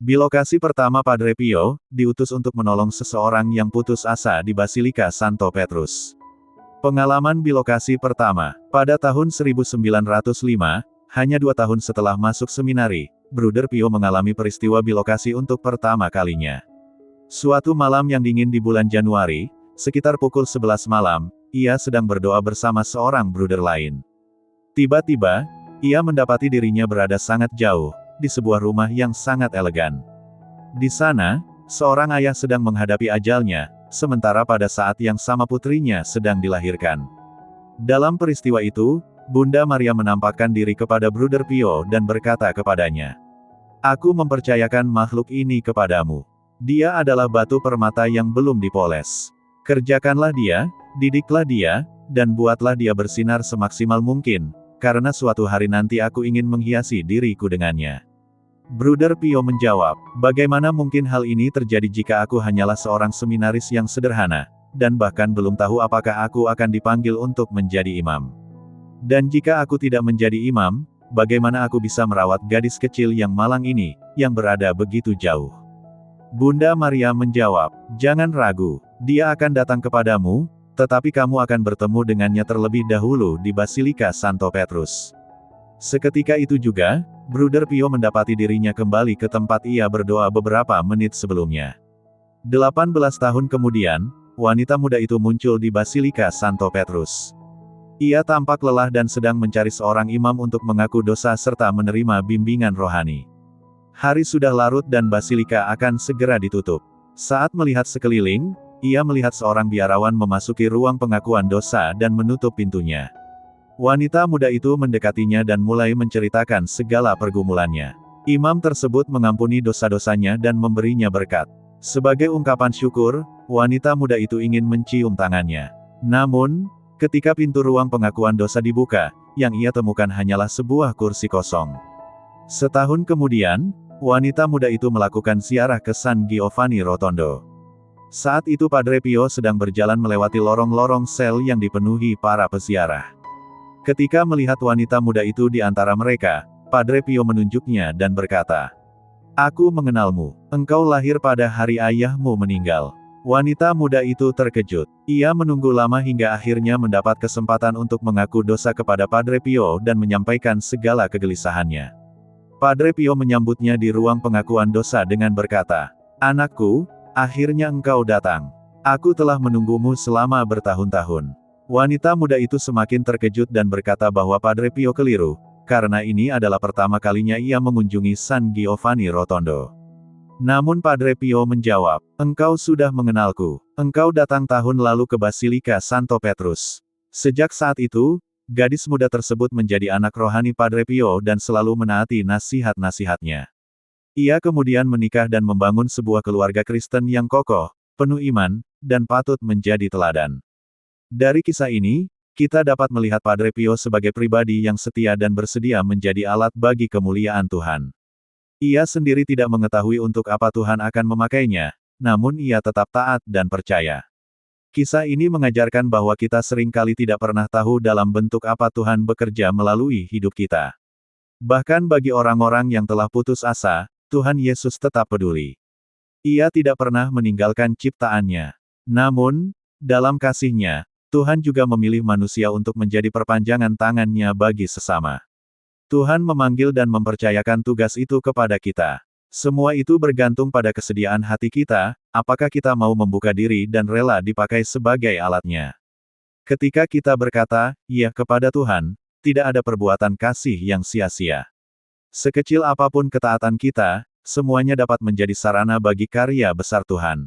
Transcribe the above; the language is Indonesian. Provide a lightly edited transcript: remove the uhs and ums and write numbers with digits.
Bilokasi pertama Padre Pio, diutus untuk menolong seseorang yang putus asa di Basilika Santo Petrus. Pengalaman bilokasi pertama, pada tahun 1905, hanya 2 tahun setelah masuk seminari, Bruder Pio mengalami peristiwa bilokasi untuk pertama kalinya. Suatu malam yang dingin di bulan Januari, sekitar pukul 11 malam, ia sedang berdoa bersama seorang bruder lain. Tiba-tiba, ia mendapati dirinya berada sangat jauh, di sebuah rumah yang sangat elegan. Di sana, seorang ayah sedang menghadapi ajalnya, sementara pada saat yang sama putrinya sedang dilahirkan. Dalam peristiwa itu, Bunda Maria menampakkan diri kepada Bruder Pio dan berkata kepadanya, "Aku mempercayakan makhluk ini kepadamu. Dia adalah batu permata yang belum dipoles. Kerjakanlah dia, didiklah dia, dan buatlah dia bersinar semaksimal mungkin, karena suatu hari nanti aku ingin menghiasi diriku dengannya." Bruder Pio menjawab, "Bagaimana mungkin hal ini terjadi jika aku hanyalah seorang seminaris yang sederhana, dan bahkan belum tahu apakah aku akan dipanggil untuk menjadi imam. Dan jika aku tidak menjadi imam, bagaimana aku bisa merawat gadis kecil yang malang ini, yang berada begitu jauh?" Bunda Maria menjawab, "Jangan ragu, dia akan datang kepadamu, tetapi kamu akan bertemu dengannya terlebih dahulu di Basilika Santo Petrus." Seketika itu juga, Bruder Pio mendapati dirinya kembali ke tempat ia berdoa beberapa menit sebelumnya. 18 tahun kemudian, wanita muda itu muncul di Basilika Santo Petrus. Ia tampak lelah dan sedang mencari seorang imam untuk mengaku dosa serta menerima bimbingan rohani. Hari sudah larut dan Basilika akan segera ditutup. Saat melihat sekeliling, ia melihat seorang biarawan memasuki ruang pengakuan dosa dan menutup pintunya. Wanita muda itu mendekatinya dan mulai menceritakan segala pergumulannya. Imam tersebut mengampuni dosa-dosanya dan memberinya berkat. Sebagai ungkapan syukur, wanita muda itu ingin mencium tangannya. Namun, ketika pintu ruang pengakuan dosa dibuka, yang ia temukan hanyalah sebuah kursi kosong. Setahun kemudian, wanita muda itu melakukan ziarah ke San Giovanni Rotondo. Saat itu Padre Pio sedang berjalan melewati lorong-lorong sel yang dipenuhi para peziarah. Ketika melihat wanita muda itu di antara mereka, Padre Pio menunjuknya dan berkata, "Aku mengenalmu, engkau lahir pada hari ayahmu meninggal." Wanita muda itu terkejut. Ia menunggu lama hingga akhirnya mendapat kesempatan untuk mengaku dosa kepada Padre Pio dan menyampaikan segala kegelisahannya. Padre Pio menyambutnya di ruang pengakuan dosa dengan berkata, "Anakku, akhirnya engkau datang. Aku telah menunggumu selama bertahun-tahun." Wanita muda itu semakin terkejut dan berkata bahwa Padre Pio keliru, karena ini adalah pertama kalinya ia mengunjungi San Giovanni Rotondo. Namun Padre Pio menjawab, "Engkau sudah mengenalku. Engkau datang tahun lalu ke Basilika Santo Petrus." Sejak saat itu, gadis muda tersebut menjadi anak rohani Padre Pio dan selalu menaati nasihat-nasihatnya. Ia kemudian menikah dan membangun sebuah keluarga Kristen yang kokoh, penuh iman, dan patut menjadi teladan. Dari kisah ini, kita dapat melihat Padre Pio sebagai pribadi yang setia dan bersedia menjadi alat bagi kemuliaan Tuhan. Ia sendiri tidak mengetahui untuk apa Tuhan akan memakainya, namun ia tetap taat dan percaya. Kisah ini mengajarkan bahwa kita seringkali tidak pernah tahu dalam bentuk apa Tuhan bekerja melalui hidup kita. Bahkan bagi orang-orang yang telah putus asa, Tuhan Yesus tetap peduli. Ia tidak pernah meninggalkan ciptaannya. Namun, dalam kasih-Nya, Tuhan juga memilih manusia untuk menjadi perpanjangan tangan-Nya bagi sesama. Tuhan memanggil dan mempercayakan tugas itu kepada kita. Semua itu bergantung pada kesediaan hati kita, apakah kita mau membuka diri dan rela dipakai sebagai alat-Nya. Ketika kita berkata, "Ya" kepada Tuhan, tidak ada perbuatan kasih yang sia-sia. Sekecil apapun ketaatan kita, semuanya dapat menjadi sarana bagi karya besar Tuhan.